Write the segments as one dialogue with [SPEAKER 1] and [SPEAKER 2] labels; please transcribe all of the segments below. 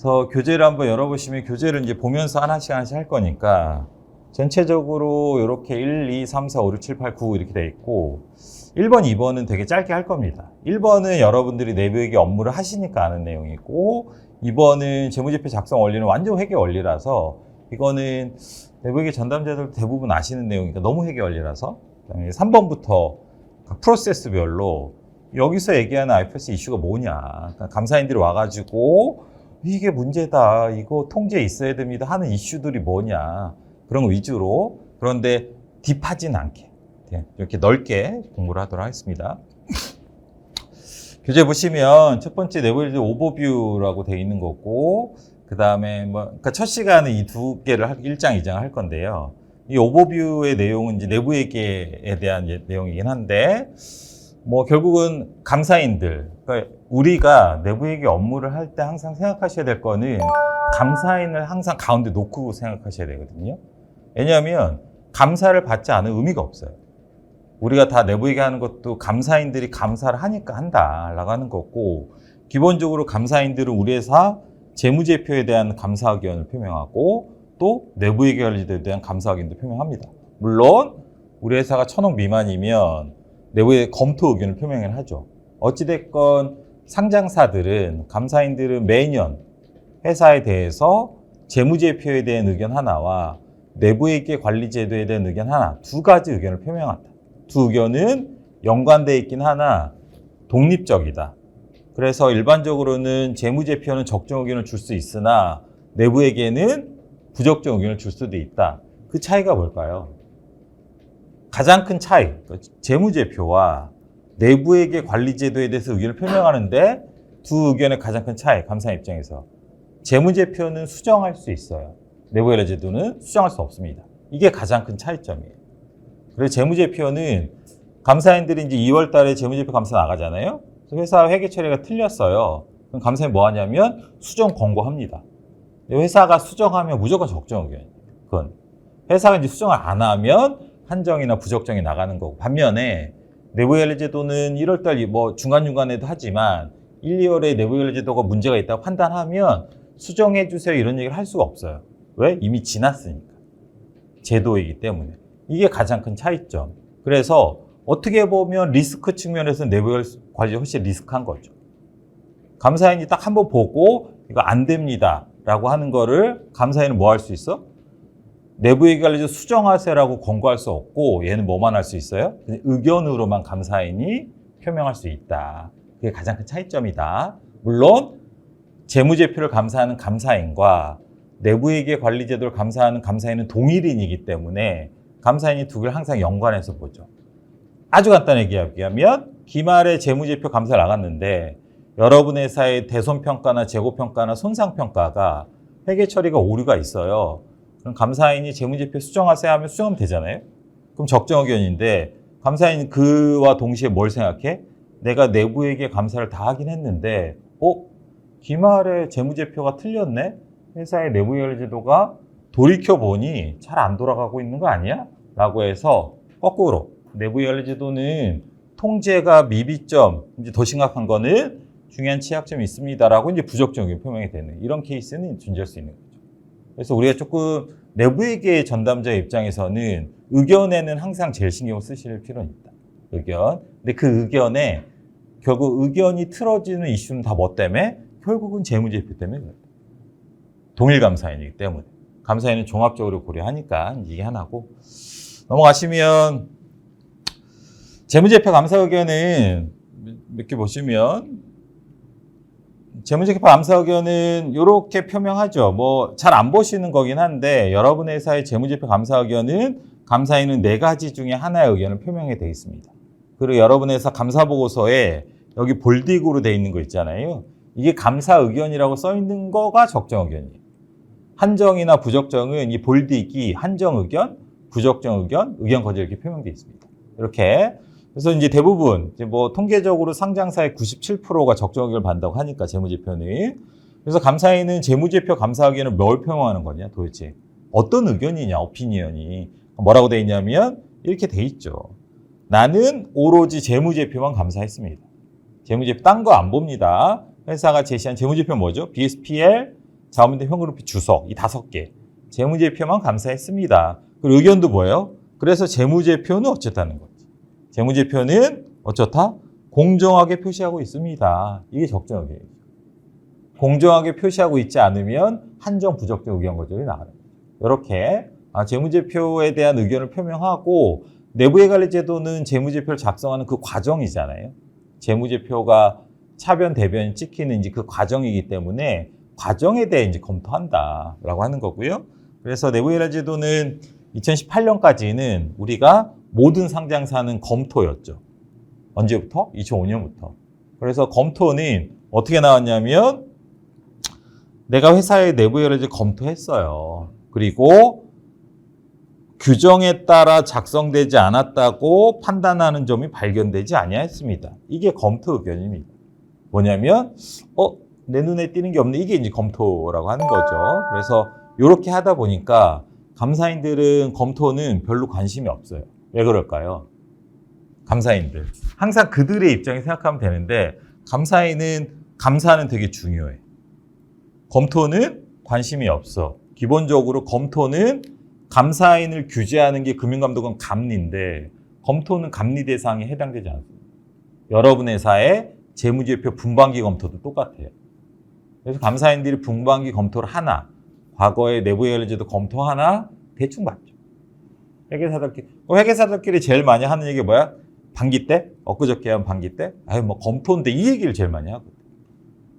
[SPEAKER 1] 그래서 교재를 한번 열어보시면 교재를 이제 보면서 하나씩 할 거니까 전체적으로 이렇게 1, 2, 3, 4, 5, 6, 7, 8, 9 이렇게 돼 있고 1번, 2번은 되게 짧게 할 겁니다. 1번은 여러분들이 내부회계 업무를 하시니까 아는 내용이고 2번은 재무제표 작성 원리는 완전 회계 원리라서 이거는 내부회계 전담자들 대부분 아시는 내용이니까 너무 회계 원리라서 그다음에 3번부터 프로세스별로 여기서 얘기하는 IFRS 이슈가 뭐냐. 그러니까 감사인들이 와가지고 이게 문제다. 이거 통제에 있어야 됩니다. 하는 이슈들이 뭐냐. 그런 거 위주로. 그런데 딥하진 않게 이렇게 넓게 공부를 하도록 하겠습니다. 교재 보시면 첫 번째 내부회계 오버뷰라고 돼 있는 거고 그 다음에 그러니까 첫 시간은 이 두 개를 1장, 2장 할 건데요. 이 오버뷰의 내용은 이제 내부회계에 대한 내용이긴 한데 결국은 감사인들, 그러니까 우리가 내부회계 업무를 할 때 항상 생각하셔야 될 거는 감사인을 항상 가운데 놓고 생각하셔야 되거든요. 왜냐하면 감사를 받지 않은 의미가 없어요. 우리가 다 내부회계 하는 것도 감사인들이 감사를 하니까 한다라고 하는 거고 기본적으로 감사인들은 우리 회사 재무제표에 대한 감사 의견을 표명하고 또 내부회계 관리에 대한 감사 의견도 표명합니다. 물론 우리 회사가 1,000억 미만이면 내부의 검토 의견을 표명을 하죠. 어찌됐건 상장사들은 감사인들은 매년 회사에 대해서 재무제표에 대한 의견 하나와 내부회계 관리제도에 대한 의견 하나, 두 가지 의견을 표명한다. 두 의견은 연관되어 있긴 하나 독립적이다. 그래서 일반적으로는 재무제표는 적정 의견을 줄 수 있으나 내부회계는 부적정 의견을 줄 수도 있다. 그 차이가 뭘까요? 가장 큰 차이, 재무제표와 내부회계 관리제도에 대해서 의견을 표명하는데 두 의견의 가장 큰 차이, 감사 입장에서 재무제표는 수정할 수 있어요. 내부회계 제도는 수정할 수 없습니다. 이게 가장 큰 차이점이에요. 그래서 재무제표는 감사인들이 이제 2월 달에 재무제표 감사 나가잖아요. 그래서 회사 회계 처리가 틀렸어요. 그럼 감사인이 뭐 하냐면 수정 권고합니다. 회사가 수정하면 무조건 적정 의견이에요. 그건 회사가 이제 수정을 안 하면 한정이나 부적정이 나가는 거고 반면에 내부회계 제도는 1월 달 중간중간에도 하지만 1, 2월에 내부회계 제도가 문제가 있다고 판단하면 수정해 주세요 이런 얘기를 할 수가 없어요. 왜? 이미 지났으니까. 제도이기 때문에. 이게 가장 큰 차이점. 그래서 어떻게 보면 리스크 측면에서 내부회계 관리가 훨씬 리스크한 거죠. 감사인이 딱 한번 보고 이거 안 됩니다 라고 하는 거를 감사인은 뭐 할 수 있어? 내부회계 관리제도 수정하세요라고 권고할 수 없고 얘는 뭐만 할 수 있어요? 의견으로만 감사인이 표명할 수 있다. 그게 가장 큰 차이점이다. 물론 재무제표를 감사하는 감사인과 내부회계 관리제도를 감사하는 감사인은 동일인이기 때문에 감사인이 두 개를 항상 연관해서 보죠. 아주 간단하게 얘기하면 기말에 재무제표 감사를 나갔는데 여러분 회사의 대손평가나 재고평가나 손상평가가 회계 처리가 오류가 있어요. 그럼 감사인이 재무제표 수정하세요 하면 수정하면 되잖아요. 그럼 적정 의견인데 감사인은 그와 동시에 뭘 생각해? 내가 내부회계 감사를 다 하긴 했는데 기말에 재무제표가 틀렸네? 회사의 내부회계 제도가 돌이켜보니 잘 안 돌아가고 있는 거 아니야? 라고 해서 거꾸로 내부회계 제도는 통제가 미비점, 이제 더 심각한 거는 중요한 취약점이 있습니다라고 이제 부적정 의견 표명이 되는 이런 케이스는 존재할 수 있는 거죠. 그래서 우리가 조금 내부회계 전담자 입장에서는 의견에는 항상 제일 신경을 쓰실 필요는 있다. 의견. 근데 그 의견에 결국 의견이 틀어지는 이슈는 다 뭐 때문에? 결국은 재무제표 때문에 그래요. 동일 감사인이기 때문에. 감사인은 종합적으로 고려하니까 이게 하나고. 넘어가시면 재무제표 감사 의견은 몇 개 보시면 재무제표 감사 의견은 이렇게 표명하죠. 잘 안 보시는 거긴 한데 여러분 회사의 재무제표 감사 의견은 감사인은 4가지 중에 하나의 의견을 표명해 돼 있습니다. 그리고 여러분 회사 감사 보고서에 여기 볼딩으로 돼 있는 거 있잖아요. 이게 감사 의견이라고 써 있는 거가 적정 의견이에요. 한정이나 부적정은 이 볼딩이 한정 의견, 부적정 의견, 의견 거절 이렇게 표명되어 있습니다. 이렇게. 그래서 이제 대부분 통계적으로 상장사의 97%가 적정 의견을 받는다고 하니까 재무제표는. 그래서 감사인은 재무제표 감사 의견을 뭘 표명하는 거냐 도대체. 어떤 의견이냐 오피니언이. 뭐라고 돼 있냐면 이렇게 돼 있죠. 나는 오로지 재무제표만 감사했습니다. 재무제표 딴 거 안 봅니다. 회사가 제시한 재무제표 뭐죠? BSPL, 자문대 현금흐름표 주석 이 5개 재무제표만 감사했습니다. 그리고 의견도 뭐예요? 그래서 재무제표는 어쨌다는 거지. 재무제표는 어쩌다? 공정하게 표시하고 있습니다. 이게 적정 의견이죠. 공정하게 표시하고 있지 않으면 한정 부적정 의견 거절이 나가는 거죠. 이렇게 재무제표에 대한 의견을 표명하고 내부의 관리 제도는 재무제표를 작성하는 그 과정이잖아요. 재무제표가 차변 대변이 찍히는 이제 그 과정이기 때문에 과정에 대해 이제 검토한다라고 하는 거고요. 그래서 내부의 관리 제도는 2018년까지는 우리가 모든 상장사는 검토였죠. 언제부터? 2005년부터. 그래서 검토는 어떻게 나왔냐면 내가 회사의 내부의 관리를 검토했어요. 그리고 규정에 따라 작성되지 않았다고 판단하는 점이 발견되지 아니했습니다. 이게 검토 의견입니다. 뭐냐면 내 눈에 띄는 게 없네. 이게 이제 검토라고 하는 거죠. 그래서 이렇게 하다 보니까 감사인들은 검토는 별로 관심이 없어요. 왜 그럴까요? 감사인들. 항상 그들의 입장에 생각하면 되는데 감사는 되게 중요해. 검토는 관심이 없어. 기본적으로 검토는 감사인을 규제하는 게 금융감독원 감리인데 검토는 감리 대상에 해당되지 않습니다. 여러분 회사의 재무제표 분반기 검토도 똑같아요. 그래서 감사인들이 분반기 검토를 하나, 과거의 내부의 관리제도 검토하나 대충 맞죠. 회계사들끼리 제일 많이 하는 얘기가 뭐야? 반기 때? 엊그저께 한 반기 때? 검토인데 이 얘기를 제일 많이 하거든.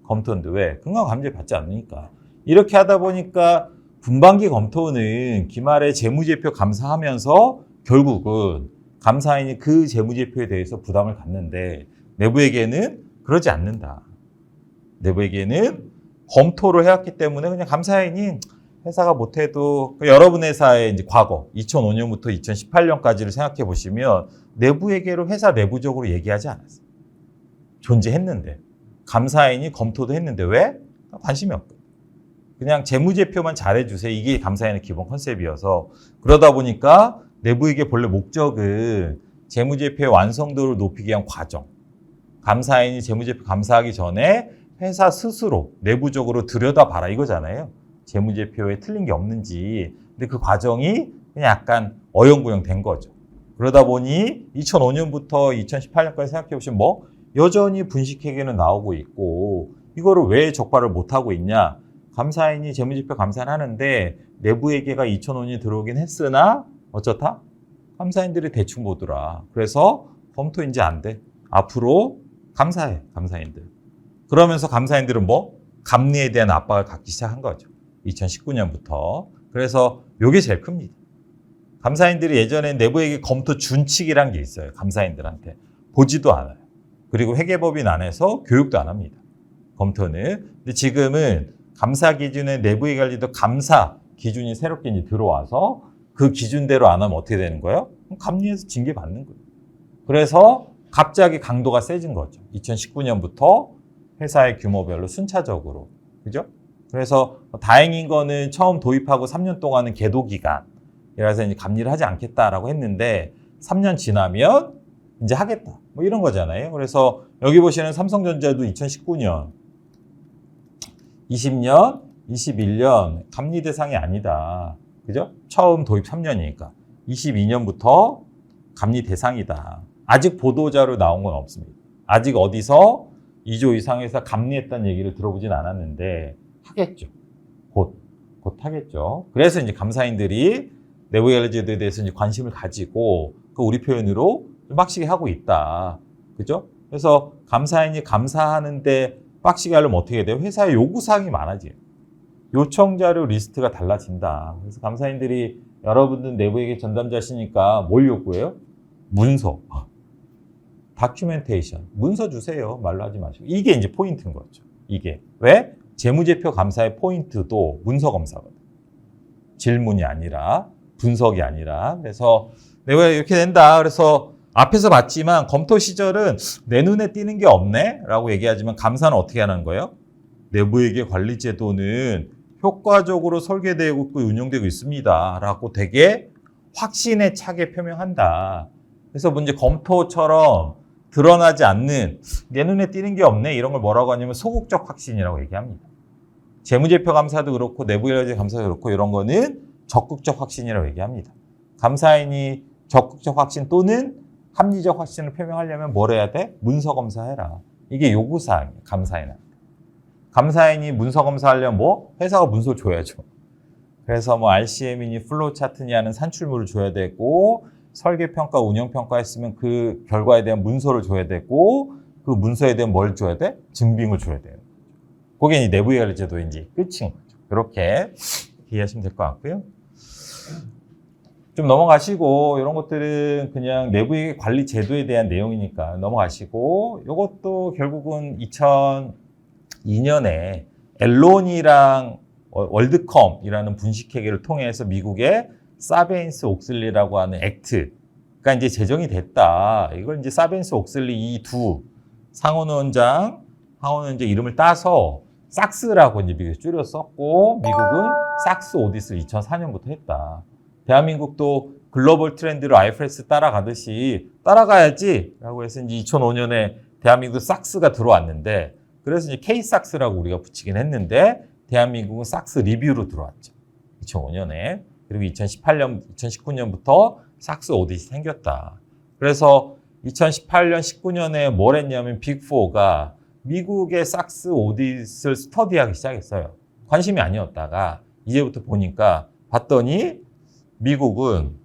[SPEAKER 1] 검토인데 왜? 금감감제 받지 않으니까. 이렇게 하다 보니까 분반기 검토는 기말에 재무제표 감사하면서 결국은 감사인이 그 재무제표에 대해서 부담을 갖는데 내부에게는 그러지 않는다. 내부에게는 검토를 해왔기 때문에 그냥 감사인이 회사가 못해도 여러분 회사의 이제 과거 2005년부터 2018년까지를 생각해 보시면 내부회계로 회사 내부적으로 얘기하지 않았어요. 존재했는데 감사인이 검토도 했는데 왜? 관심이 없고 그냥 재무제표만 잘해주세요. 이게 감사인의 기본 컨셉이어서 그러다 보니까 내부회계 본래 목적은 재무제표의 완성도를 높이기 위한 과정. 감사인이 재무제표 감사하기 전에 회사 스스로 내부적으로 들여다봐라 이거잖아요. 재무제표에 틀린 게 없는지. 근데 그 과정이 그냥 약간 어영부영 된 거죠. 그러다 보니 2005년부터 2018년까지 생각해 보시면 여전히 분식회계는 나오고 있고 이거를 왜 적발을 못하고 있냐. 감사인이 재무제표 감사를 하는데 내부회계가 2005년에 들어오긴 했으나 어쩌다? 감사인들이 대충 보더라. 그래서 검토 이제 안 돼. 앞으로 감사해, 감사인들. 그러면서 감사인들은 감리에 대한 압박을 갖기 시작한 거죠. 2019년부터. 그래서 이게 제일 큽니다. 감사인들이 예전에 내부회계 검토 준칙이란 게 있어요. 감사인들한테. 보지도 않아요. 그리고 회계법인 안에서 교육도 안 합니다. 검토는. 근데 지금은 감사 기준의 내부회계 관리도 감사 기준이 새롭게 이제 들어와서 그 기준대로 안 하면 어떻게 되는 거예요? 감리에서 징계 받는 거예요. 그래서 갑자기 강도가 세진 거죠. 2019년부터 회사의 규모별로 순차적으로. 그죠? 그래서 다행인 거는 처음 도입하고 3년 동안은 계도 기간. 그래서 이제 감리를 하지 않겠다라고 했는데 3년 지나면 이제 하겠다. 이런 거잖아요. 그래서 여기 보시는 삼성전자도 2019년, 20년, 21년 감리 대상이 아니다. 그죠? 처음 도입 3년이니까. 22년부터 감리 대상이다. 아직 보도자료 나온 건 없습니다. 아직 어디서 2조 이상에서 감리했다는 얘기를 들어보진 않았는데 하겠죠. 곧 하겠죠. 그래서 이제 감사인들이 내부의 관리제도에 대해서 이제 관심을 가지고 우리 표현으로 좀 빡시게 하고 있다. 그죠? 그래서 감사인이 감사하는데 빡시게 하려면 어떻게 돼요? 회사의 요구사항이 많아져요. 요청자료 리스트가 달라진다. 그래서 감사인들이 여러분들 내부회계 전담자시니까 뭘 요구해요? 문서. 다큐멘테이션. 문서 주세요. 말로 하지 마시고. 이게 이제 포인트인 거죠. 이게. 왜? 재무제표 감사의 포인트도 문서 검사거든. 질문이 아니라, 분석이 아니라. 그래서 내가 이렇게 된다. 그래서 앞에서 봤지만 검토 시절은 내 눈에 띄는 게 없네? 라고 얘기하지만 감사는 어떻게 하는 거예요? 내부회계 관리 제도는 효과적으로 설계되고 있고 운영되고 있습니다. 라고 되게 확신에 차게 표명한다. 그래서 문제 검토처럼 드러나지 않는 내 눈에 띄는 게 없네. 이런 걸 뭐라고 하냐면 소극적 확신이라고 얘기합니다. 재무제표 감사도 그렇고 내부회계 감사도 그렇고 이런 거는 적극적 확신이라고 얘기합니다. 감사인이 적극적 확신 또는 합리적 확신을 표명하려면 뭘 해야 돼? 문서 검사해라. 이게 요구사항이에요. 감사인한테. 감사인이 문서 검사하려면 뭐? 회사가 문서 줘야죠. 그래서 뭐 RCM이니 플로우 차트니 하는 산출물을 줘야 되고 설계평가, 운영평가 했으면 그 결과에 대한 문서를 줘야 되고 그 문서에 대한 뭘 줘야 돼? 증빙을 줘야 돼요. 그게 내부회계 제도의 이제 끝인 거죠. 이렇게 이해하시면 될 것 같고요. 좀 넘어가시고 이런 것들은 그냥 내부회계 관리 제도에 대한 내용이니까 넘어가시고 이것도 결국은 2002년에 앨론이랑 월드컴이라는 분식회계를 통해서 미국의 사베인스 옥슬리라고 하는 액트가 이제 제정이 됐다. 이걸 이제 사베인스 옥슬리 이 두 상원원장, 하원원장 이름을 따서 삭스라고 이제 미국에서 줄여 썼고 미국은 삭스 오디스를 2004년부터 했다. 대한민국도 글로벌 트렌드로 IFRS 따라가듯이 따라가야지 라고 해서 이제 2005년에 대한민국 삭스가 들어왔는데 그래서 이제 K삭스라고 우리가 붙이긴 했는데 대한민국은 삭스 리뷰로 들어왔죠. 2005년에. 그리고 2018년, 2019년부터 삭스 오디스 생겼다. 그래서 2018년, 19년에 뭘 했냐면 빅4가 미국의 삭스 오디스를 스터디하기 시작했어요. 관심이 아니었다가 이제부터 보니까 봤더니 미국은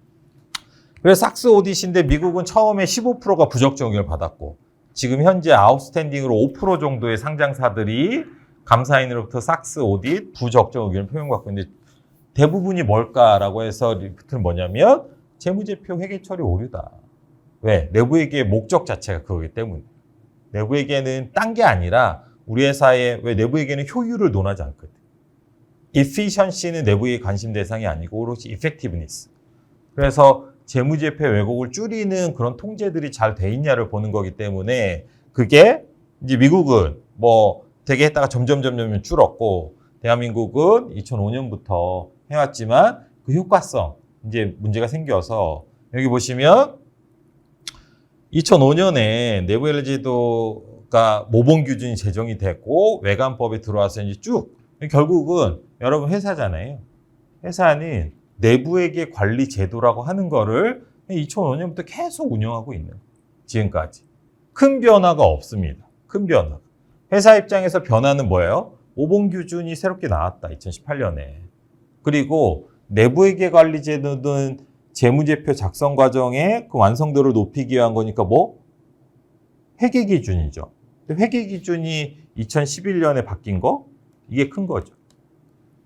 [SPEAKER 1] 그래서 삭스 오디시인데 미국은 처음에 15%가 부적정 의견을 받았고 지금 현재 아웃스탠딩으로 5% 정도의 상장사들이 감사인으로부터 삭스 오딧 부적정 의견을 표명받고 있는데 대부분이 뭘까라고 해서 리포트는 뭐냐면 재무제표 회계 처리 오류다. 왜? 내부회계의 목적 자체가 그거기 때문에. 내부회계는 딴 게 아니라 우리 회사의 왜 내부회계는 효율을 논하지 않거든. efficiency는 내부의 관심 대상이 아니고 오롯이 effectiveness. 그래서 재무제표 왜곡을 줄이는 그런 통제들이 잘 돼 있냐를 보는 거기 때문에 그게 이제 미국은 뭐 되게 했다가 점점 줄었고 대한민국은 2005년부터 해왔지만 그 효과성 이제 문제가 생겨서 여기 보시면 2005년에 내부회계 제도가 모범 기준이 제정이 됐고 외관법에 들어와서 이제 쭉 결국은 여러분 회사잖아요. 회사는 내부회계 관리 제도라고 하는 거를 2005년부터 계속 운영하고 있는 지금까지 큰 변화가 없습니다. 큰 변화. 회사 입장에서 변화는 뭐예요? 모범 기준이 새롭게 나왔다. 2018년에. 그리고 내부회계 관리 제도는 재무제표 작성 과정의 그 완성도를 높이기 위한 거니까 뭐? 회계 기준이죠. 근데 회계 기준이 2011년에 바뀐 거? 이게 큰 거죠.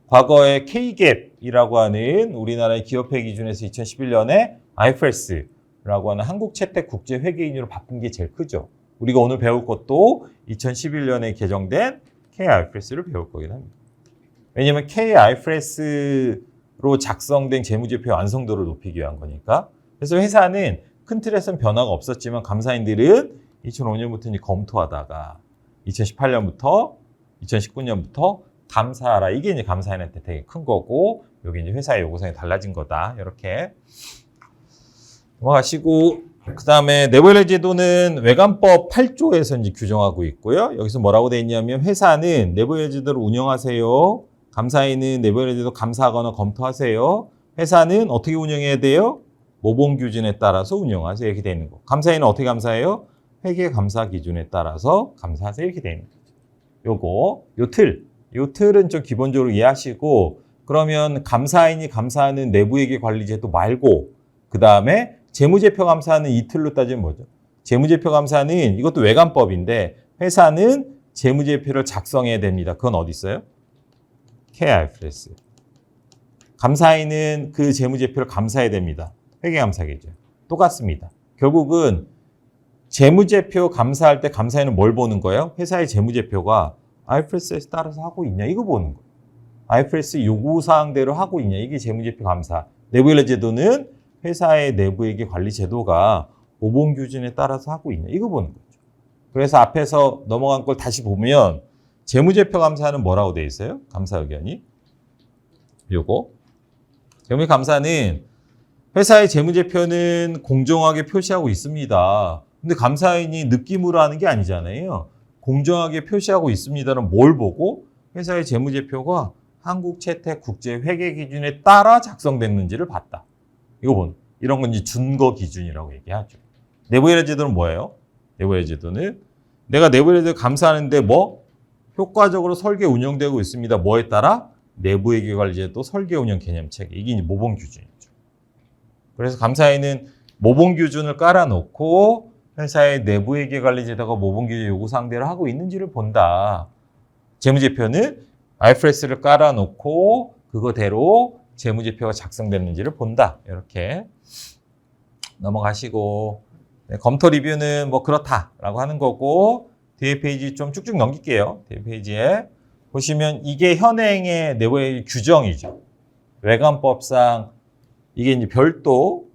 [SPEAKER 1] 과거에 K-갭이라고 하는 우리나라의 기업회 기준에서 2011년에 IFRS라고 하는 한국채택국제회계인으로 바꾼 게 제일 크죠. 우리가 오늘 배울 것도 2011년에 개정된 K-IFRS를 배울 거긴 합니다. 왜냐하면 K-IFRS로 작성된 재무제표 완성도를 높이기 위한 거니까. 그래서 회사는 큰 틀에서는 변화가 없었지만 감사인들은 2005년부터 이제 검토하다가 2018년부터 2019년부터 감사하라. 이게 이제 감사인한테 되게 큰 거고, 여기 이제 회사의 요구사항이 달라진 거다. 이렇게 넘어가시고, 그 다음에 내부회계 제도는 외관법 8조에서 이제 규정하고 있고요. 여기서 뭐라고 돼 있냐면 회사는 내부회계 제도를 운영하세요. 감사인은 내부회계 제도 감사하거나 검토하세요. 회사는 어떻게 운영해야 돼요? 모범 기준에 따라서 운영하세요. 이렇게 돼 있는 거. 감사인은 어떻게 감사해요? 회계 감사 기준에 따라서 감사하세요. 이렇게 돼 있는 거죠. 요 틀은 좀 기본적으로 이해하시고, 그러면 감사인이 감사하는 내부회계 관리 제도 말고, 그 다음에 재무제표 감사는 이 틀로 따지면 뭐죠? 재무제표 감사는 이것도 외관법인데 회사는 재무제표를 작성해야 됩니다. 그건 어디 있어요? K-IFRS. 감사인은 그 재무제표를 감사해야 됩니다. 회계감사계죠. 똑같습니다. 결국은 재무제표 감사할 때 감사인은 뭘 보는 거예요? 회사의 재무제표가 IFRS에 따라서 하고 있냐? 이거 보는 거예요. IFRS 요구사항대로 하고 있냐? 이게 재무제표 감사. 내부회계 제도는 회사의 내부회계 관리 제도가 모범 기준에 따라서 하고 있냐? 이거 보는 거죠. 그래서 앞에서 넘어간 걸 다시 보면 재무제표 감사는 뭐라고 돼 있어요? 감사 의견이. 요거. 재무제표 감사는 회사의 재무제표는 공정하게 표시하고 있습니다. 근데 감사인이 느낌으로 하는 게 아니잖아요. 공정하게 표시하고 있습니다는 뭘 보고? 회사의 재무제표가 한국채택국제회계 기준에 따라 작성됐는지를 봤다. 이거 이런 건 이제 준거 기준이라고 얘기하죠. 내부회계 제도는 뭐예요? 내부회계 제도는 내가 내부회계 제도 감사하는데 효과적으로 설계 운영되고 있습니다. 뭐에 따라? 내부회계관리제도 설계 운영 개념체계. 이게 이제 모범 기준이죠. 그래서 감사에는 모범 기준을 깔아놓고 회사의 내부회계관리제도가 모범 기준 요구사항대로 하고 있는지를 본다. 재무제표는 IFRS를 깔아놓고 그거대로 재무제표가 작성됐는지를 본다. 이렇게 넘어가시고 검토 리뷰는 그렇다라고 하는 거고 뒤에 페이지 좀 쭉쭉 넘길게요. 뒤에 페이지에 보시면 이게 현행의 내부의 규정이죠. 외관법상 이게 이제 별도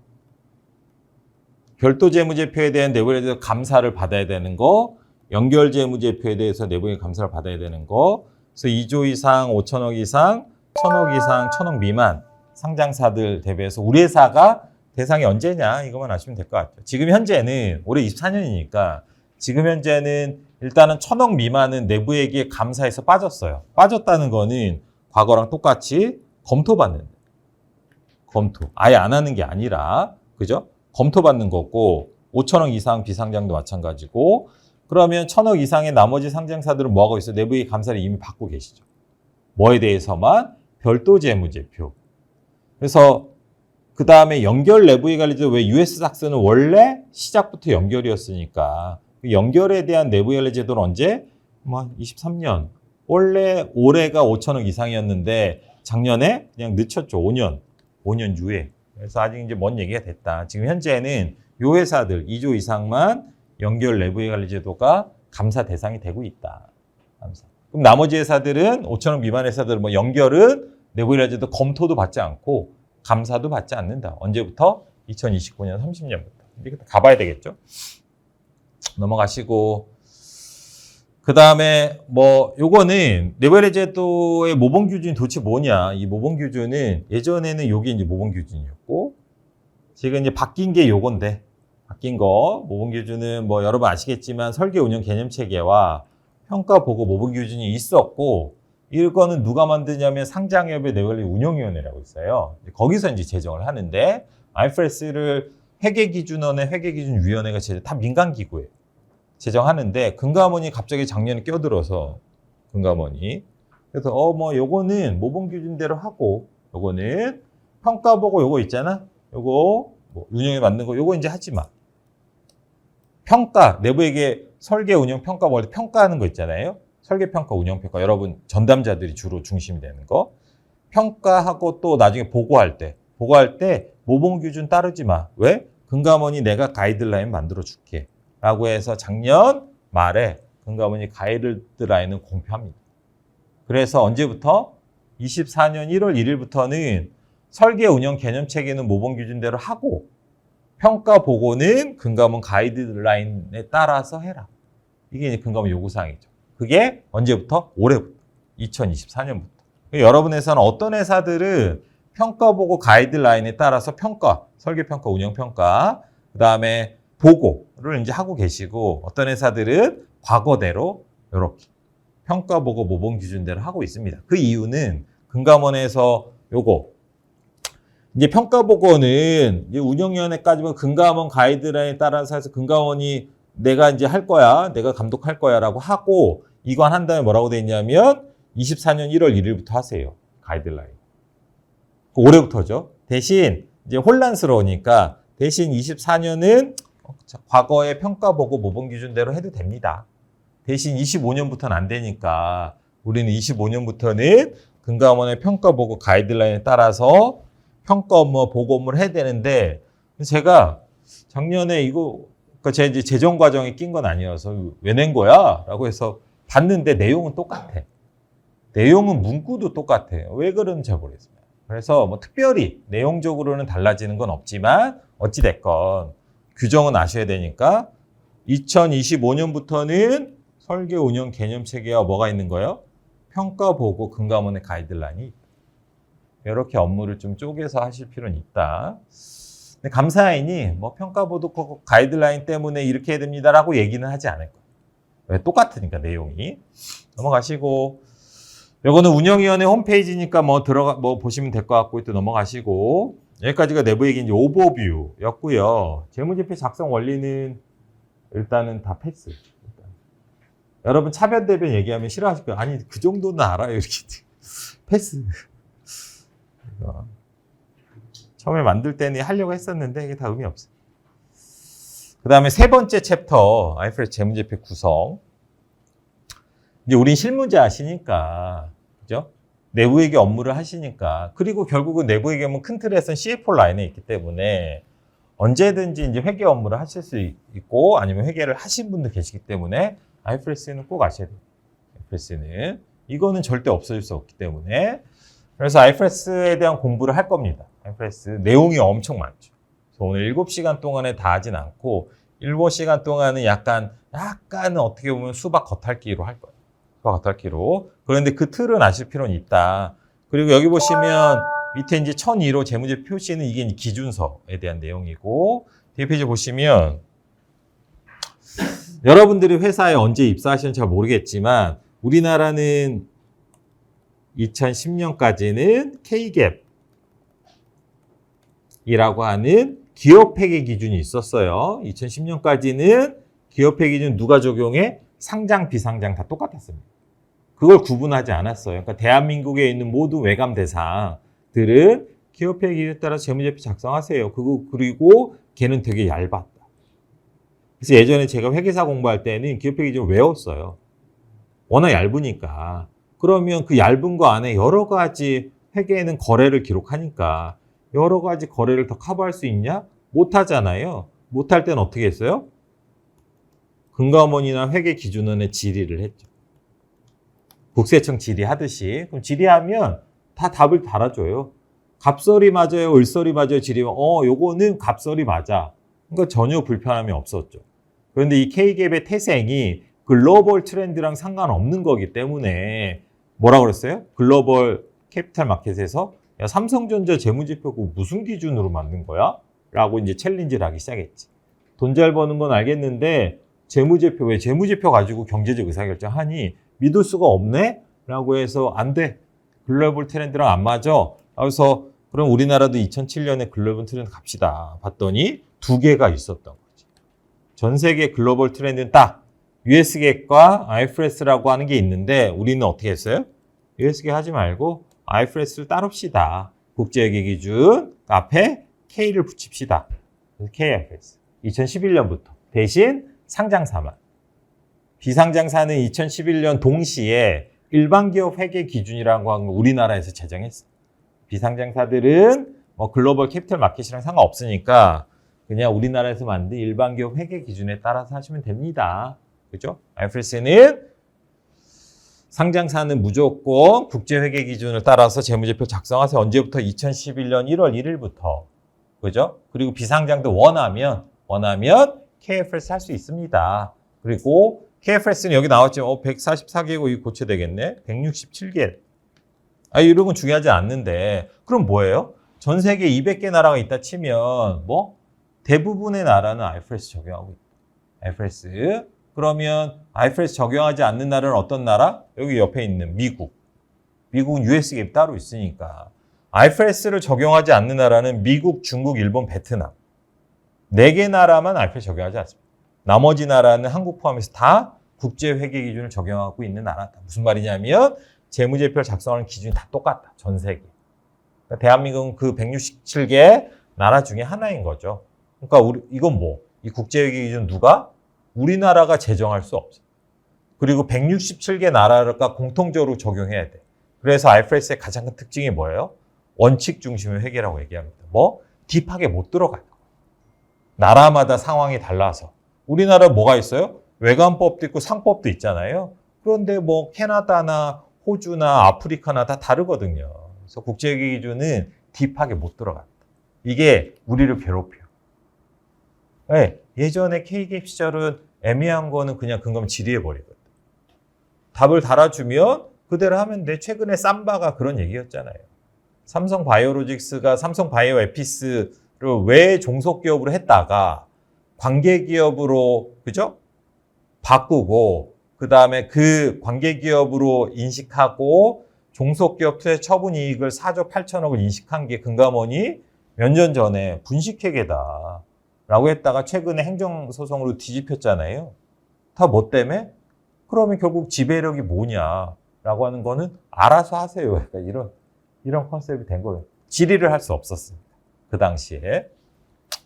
[SPEAKER 1] 재무제표에 대한 내부에 대해서 감사를 받아야 되는 거, 연결 재무제표에 대해서 내부의 감사를 받아야 되는 거. 그래서 2조 이상, 5천억 이상, 1,000억 이상, 1,000억 미만 상장사들 대비해서 우리 회사가 대상이 언제냐 이것만 아시면 될 것 같아요. 지금 현재는 올해 24년이니까 지금 현재는 일단은 1,000억 미만은 내부회계 감사에서 빠졌어요. 빠졌다는 거는 과거랑 똑같이 검토받는 검토. 아예 안 하는 게 아니라 그죠? 검토받는 거고 5천억 이상 비상장도 마찬가지고 그러면 1,000억 이상의 나머지 상장사들은 뭐 하고 있어요? 내부회계 감사를 이미 받고 계시죠. 뭐에 대해서만? 별도 재무제표. 그래서 그 다음에 연결 내부회계 관리제도 왜 US삭스는 원래 시작부터 연결이었으니까 그 연결에 대한 내부회계 관리제도는 언제? 23년. 원래 올해가 5천억 이상이었는데 작년에 그냥 늦췄죠. 5년 이후에. 그래서 아직 이제 먼 얘기가 됐다. 지금 현재는 요 회사들 2조 이상만 연결 내부회계 관리제도가 감사 대상이 되고 있다. 감사. 그럼 나머지 회사들은 5천억 미만 회사들은 연결은 내부회계 관리제도 검토도 받지 않고 감사도 받지 않는다. 언제부터? 2029년 30년부터. 이렇게 가봐야 되겠죠. 넘어가시고 그 다음에 요거는 내부회계 제도의 모범 기준이 도대체 뭐냐? 이 모범 기준은 예전에는 요게 이제 모범 기준이었고 지금 이제 바뀐 게 요건데 바뀐 거 모범 기준은 여러분 아시겠지만 설계 운영 개념 체계와 평가 보고 모범 기준이 있었고 이거는 누가 만드냐면 상장협의 내부관리 운영위원회라고 있어요. 거기서 이제 제정을 하는데 IFRS를 회계기준원의 회계기준위원회가 다 민간기구예요. 제정하는데 금감원이 갑자기 작년에 껴들어서 금감원이 그래서 요거는 모범 기준대로 하고 요거는 평가 보고 요거 있잖아. 요거 운영에 맞는 거 요거 이제 하지 마. 평가 내부에게 설계 운영 평가 볼 때 평가하는 거 있잖아요. 설계 평가 운영 평가 여러분 전담자들이 주로 중심이 되는 거. 평가하고 또 나중에 보고할 때 모범 기준 따르지 마. 왜? 금감원이 내가 가이드라인 만들어 줄게. 라고 해서 작년 말에 금감원이 가이드라인을 공표합니다. 그래서 언제부터? 24년 1월 1일부터는 설계 운영 개념 체계는 모범 기준대로 하고 평가 보고는 금감원 가이드라인에 따라서 해라. 이게 이제 금감원 요구사항이죠. 그게 언제부터? 올해부터. 2024년부터. 여러분 회사는 어떤 회사들은 평가 보고 가이드라인에 따라서 설계 평가, 운영 평가, 그 다음에 보고를 이제 하고 계시고 어떤 회사들은 과거대로 이렇게 평가 보고 모범 기준대로 하고 있습니다. 그 이유는 금감원에서 요거 이제 평가 보고는 이제 운영위원회까지는 금감원 가이드라인에 따라서 해서 금감원이 내가 이제 할 거야, 내가 감독할 거야라고 하고 이관 한 다음에 뭐라고 돼 있냐면 24년 1월 1일부터 하세요. 가이드라인. 올해부터죠. 대신 이제 혼란스러우니까 대신 24년은 과거의 평가 보고 모범 기준대로 해도 됩니다. 대신 25년부터는 안 되니까 우리는 25년부터는 금감원의 평가 보고 가이드라인에 따라서 평가 업무, 보고 업무를 해야 되는데 제가 작년에 그러니까 제가 이제 재정 과정에 낀 건 아니어서 왜 낸 거야? 라고 해서 봤는데 내용은 똑같아. 내용은 문구도 똑같아요. 왜 그런지 잘 모르겠습니다. 그래서 특별히 내용적으로는 달라지는 건 없지만 어찌됐건 규정은 아셔야 되니까 2025년부터는 설계 운영 개념 체계와 뭐가 있는 거예요? 평가 보고 금감원의 가이드라인이 있다. 이렇게 업무를 좀 쪼개서 하실 필요는 있다. 근데 감사인이 평가 보고 가이드라인 때문에 이렇게 해야 됩니다라고 얘기는 하지 않을 거예요. 왜? 똑같으니까 내용이. 넘어가시고 요거는 운영위원회 홈페이지니까 뭐 보시면 될 것 같고 또 넘어가시고 여기까지가 내부 얘기 이제 오버뷰였고요. 재무제표 작성 원리는 일단은 다 패스. 여러분 차변 대변 얘기하면 싫어하실 거예요. 아니 그 정도는 알아요 이렇게 패스. 처음에 만들 때는 하려고 했었는데 이게 다 의미 없어요. 그 다음에 세 번째 챕터 IFRS 재무제표 구성. 이제 우린 실무자시니까 그죠? 내부회계 업무를 하시니까 그리고 결국은 내부회계는 큰 틀에서는 CFO 라인에 있기 때문에 언제든지 이제 회계 업무를 하실 수 있고 아니면 회계를 하신 분도 계시기 때문에 IFRS는 꼭 아셔야 돼요. IFRS는 이거는 절대 없어질 수 없기 때문에 그래서 IFRS에 대한 공부를 할 겁니다. IFRS 내용이 엄청 많죠. 그래서 오늘 7시간 동안에 다 하진 않고 7시간 동안은 약간 어떻게 보면 수박 겉핥기로 할 거예요. 수박 겉핥기로. 그런데 그 틀은 아실 필요는 있다. 그리고 여기 보시면 밑에 이제 1002로 재무제표 표시는 이게 기준서에 대한 내용이고 뒤에 페이지 보시면 여러분들이 회사에 언제 입사하셨는지 잘 모르겠지만 우리나라는 2010년까지는 K-갭이라고 하는 기업회계 기준이 있었어요. 2010년까지는 기업회계 기준 누가 적용해? 상장, 비상장 다 똑같았습니다. 그걸 구분하지 않았어요. 그러니까 대한민국에 있는 모든 외감 대상들은 기업회계 기준에 따라 재무제표 작성하세요. 그리고 걔는 되게 얇았다. 그래서 예전에 제가 회계사 공부할 때는 기업회계 기준을 외웠어요. 워낙 얇으니까. 그러면 그 얇은 거 안에 여러 가지 회계에는 거래를 기록하니까 여러 가지 거래를 더 커버할 수 있냐? 못하잖아요. 못할 때는 어떻게 했어요? 금감원이나 회계기준원에 질의를 했죠. 국세청 질의하듯이. 그럼 질의하면 다 답을 달아줘요. 갑설이 맞아요? 을설이 맞아요? 질의면 요거는 갑설이 맞아. 그러니까 전혀 불편함이 없었죠. 그런데 이 K갭의 태생이 글로벌 트렌드랑 상관없는 거기 때문에 뭐라 그랬어요? 글로벌 캐피탈 마켓에서 야, 삼성전자 재무제표고 무슨 기준으로 만든 거야? 라고 이제 챌린지를 하기 시작했지. 돈 잘 버는 건 알겠는데 재무제표 왜 재무제표 가지고 경제적 의사결정하니? 믿을 수가 없네? 라고 해서 안 돼. 글로벌 트렌드랑 안 맞아. 그래서 그럼 우리나라도 2007년에 글로벌 트렌드 갑시다. 봤더니 두 개가 있었던 거지. 전 세계 글로벌 트렌드는 딱 USGAAP과 IFRS라고 하는 게 있는데 우리는 어떻게 했어요? USGAAP 하지 말고 IFRS를 따릅시다. 국제회계 기준 앞에 K를 붙입시다. KIFRS. 2011년부터. 대신 상장사만. 비상장사는 2011년 동시에 일반기업 회계 기준이라고 하는 걸 우리나라에서 제정했어. 비상장사들은 뭐 글로벌 캐피털 마켓이랑 상관없으니까 그냥 우리나라에서 만든 일반기업 회계 기준에 따라서 하시면 됩니다. 그죠? IFRS는 상장사는 무조건 국제회계 기준을 따라서 재무제표 작성하세요. 언제부터? 2011년 1월 1일부터. 그죠? 그리고 비상장도 원하면 KFRS 할 수 있습니다. 그리고 KFRS는 여기 나왔죠. 144개국 고쳐야 되겠네. 167개. 이런 건 중요하지 않는데 그럼 뭐예요? 전 세계 200개 나라가 있다 치면 대부분의 나라는 IFRS 적용하고 있다. IFRS. 그러면 IFRS 적용하지 않는 나라는 어떤 나라? 여기 옆에 있는 미국. 미국은 USGAAP 따로 있으니까. IFRS를 적용하지 않는 나라는 미국, 중국, 일본, 베트남. 4개 나라만 IFRS 적용하지 않습니다. 나머지 나라는 한국 포함해서 다 국제회계 기준을 적용하고 있는 나라다. 무슨 말이냐면 재무제표를 작성하는 기준이 다 똑같다. 전 세계. 그러니까 대한민국은 그 167개 나라 중에 하나인 거죠. 그러니까 이건 이 국제회계 기준 누가? 우리나라가 제정할 수 없어. 그리고 167개 나라가 공통적으로 적용해야 돼. 그래서 IFRS의 가장 큰 특징이 뭐예요? 원칙 중심의 회계라고 얘기합니다. 딥하게 못 들어가요. 나라마다 상황이 달라서. 우리나라 뭐가 있어요? 외관법도 있고 상법도 있잖아요. 그런데 캐나다나 호주나 아프리카나 다 다르거든요. 그래서 국제회계 기준은 딥하게 못 들어갑니다. 이게 우리를 괴롭혀요. 네, 예전에 K갭 시절은 애매한 거는 그냥 근거면 질의해버리거든. 답을 달아주면 그대로 하면 돼. 최근에 삼바가 그런 얘기였잖아요. 삼성바이오로직스가 삼성바이오에피스를 왜 종속기업으로 했다가 관계기업으로 그죠? 바꾸고 그 다음에 그 관계기업으로 인식하고 종속기업 투자 처분 이익을 4조 8천억을 인식한 게 금감원이 몇 년 전에 분식회계다 라고 했다가 최근에 행정소송으로 뒤집혔잖아요. 다 뭐 때문에? 그러면 결국 지배력이 뭐냐라고 하는 거는 알아서 하세요. 그러니까 이런 컨셉이 된 거예요. 질의를 할 수 없었습니다. 그 당시에.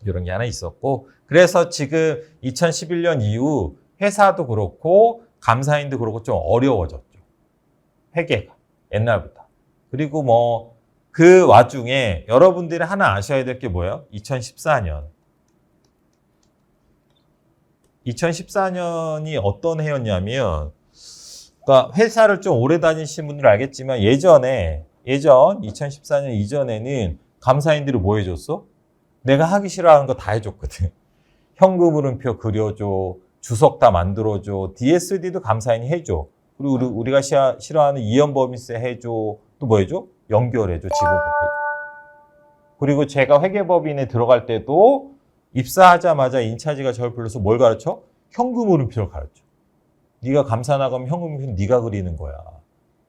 [SPEAKER 1] 이런 게 하나 있었고, 그래서 지금 2011년 이후 회사도 그렇고 감사인도 그렇고 좀 어려워졌죠. 회계가 옛날보다. 그리고 뭐 그 와중에 여러분들이 하나 아셔야 될 게 뭐예요? 2014년이 어떤 해였냐면, 그러니까 회사를 좀 오래 다니신 분들 알겠지만 예전 2014년 이전에는 감사인들이 뭐 해줬어? 내가 하기 싫어하는 거 다 해줬거든. 현금 흐름표 그려줘, 주석 다 만들어줘, DSD도 감사인이 해줘. 그리고 우리가 싫어하는 이연법인세 해줘. 또 뭐 해줘? 연결해줘, 지분법 해줘. 그리고 제가 회계법인에 들어갈 때도 입사하자마자 인차지가 저를 불러서 뭘 가르쳐? 현금 흐름표를 가르쳐. 네가 감사 나가면 현금 흐름표 네가 그리는 거야.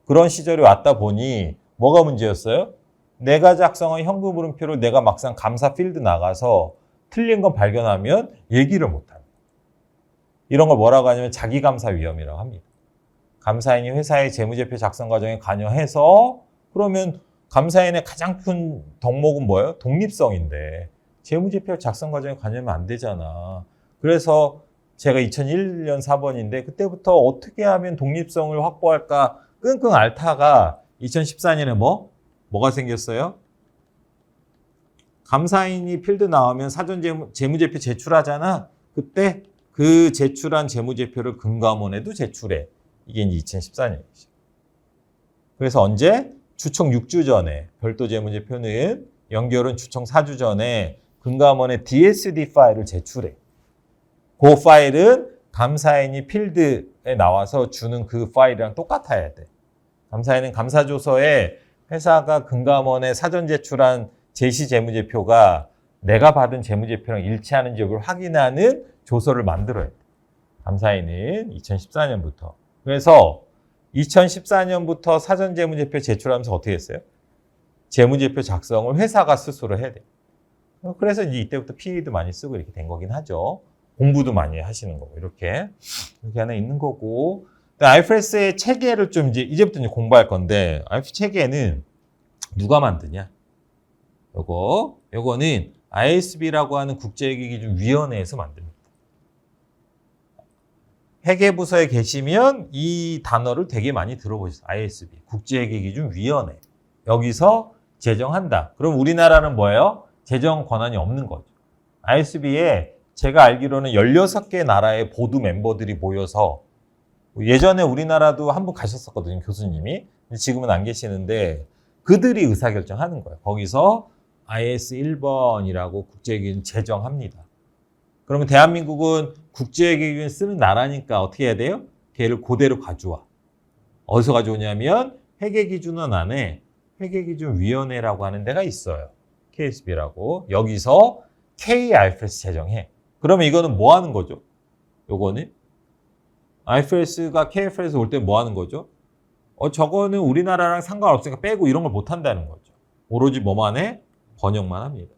[SPEAKER 1] 그런 시절이 왔다 보니 뭐가 문제였어요? 내가 작성한 현금 흐름표를 내가 막상 감사 필드 나가서 틀린 건 발견하면 얘기를 못합니다. 이런 걸 뭐라고 하냐면 자기감사 위험이라고 합니다. 감사인이 회사의 재무제표 작성 과정에 관여해서 그러면 감사인의 가장 큰 덕목은 뭐예요? 독립성인데 재무제표 작성 과정에 관여하면 안 되잖아. 그래서 제가 2001년 사번인데 그때부터 어떻게 하면 독립성을 확보할까 끙끙 앓다가 2014년에 뭐가 생겼어요? 감사인이 필드 나오면 사전 재무제표 제출하잖아. 그때 그 제출한 재무제표를 금감원에도 제출해. 이게 이제 2014년이죠. 그래서 언제? 주총 6주 전에 별도 재무제표는 연결은 주총 4주 전에 금감원에 DSD 파일을 제출해. 그 파일은 감사인이 필드에 나와서 주는 그 파일이랑 똑같아야 돼. 감사인은 감사조서에 회사가 금감원에 사전 제출한 제시 재무제표가 내가 받은 재무제표랑 일치하는지 여부를 확인하는 조서를 만들어야 돼. 감사인은 2014년부터. 그래서 2014년부터 사전 재무제표 제출하면서 어떻게 했어요? 재무제표 작성을 회사가 스스로 해야 돼. 그래서 이제 이때부터 PE도 많이 쓰고 이렇게 된 거긴 하죠. 공부도 많이 하시는 거고 이렇게 하나 있는 거고. IFRS의 체계를 좀 이제부터 이제 공부할 건데, IFRS 체계는 누가 만드냐? 요거는 IASB라고 하는 국제회계기준위원회에서 만듭니다. 회계부서에 계시면 이 단어를 되게 많이 들어보셨어요. IASB, 국제회계기준위원회. 여기서 제정한다. 그럼 우리나라는 뭐예요? 제정 권한이 없는 거죠. IASB에 제가 알기로는 16개 나라의 보드 멤버들이 모여서, 예전에 우리나라도 한 분 가셨었거든요, 교수님이. 지금은 안 계시는데 그들이 의사결정하는 거예요. 거기서 IAS 1번이라고 국제회계기준 제정합니다. 그러면 대한민국은 국제회계기준 쓰는 나라니까 어떻게 해야 돼요? 걔를 그대로 가져와. 어디서 가져오냐면 회계기준원 안에 회계기준위원회라고 하는 데가 있어요. KSB라고. 여기서 KIFRS 제정해. 그러면 이거는 뭐 하는 거죠? 요거는 IFRS가 KIFRS 올 때 뭐 하는 거죠? 저거는 우리나라랑 상관없으니까 빼고 이런 걸 못 한다는 거죠. 오로지 뭐만 해? 번역만 합니다.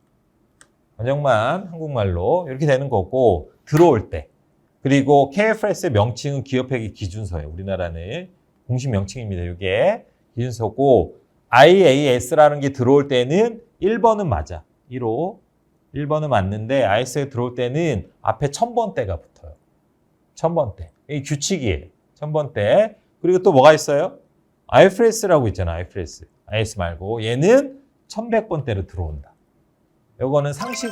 [SPEAKER 1] 번역만 한국말로 이렇게 되는 거고, 들어올 때. 그리고 KIFRS의 명칭은 기업회계 기준서예요. 우리나라는 공식 명칭입니다. 이게 기준서고, IAS라는 게 들어올 때는 1번은 맞아. 1번은 맞는데 IAS에 들어올 때는 앞에 1000번대가 붙어요. 1000번대. 이게 규칙이에요. 1000번대. 그리고 또 뭐가 있어요? IFRS라고 있잖아. IFRS. IAS 말고. 얘는 1100번대로 들어온다. 요거는 상식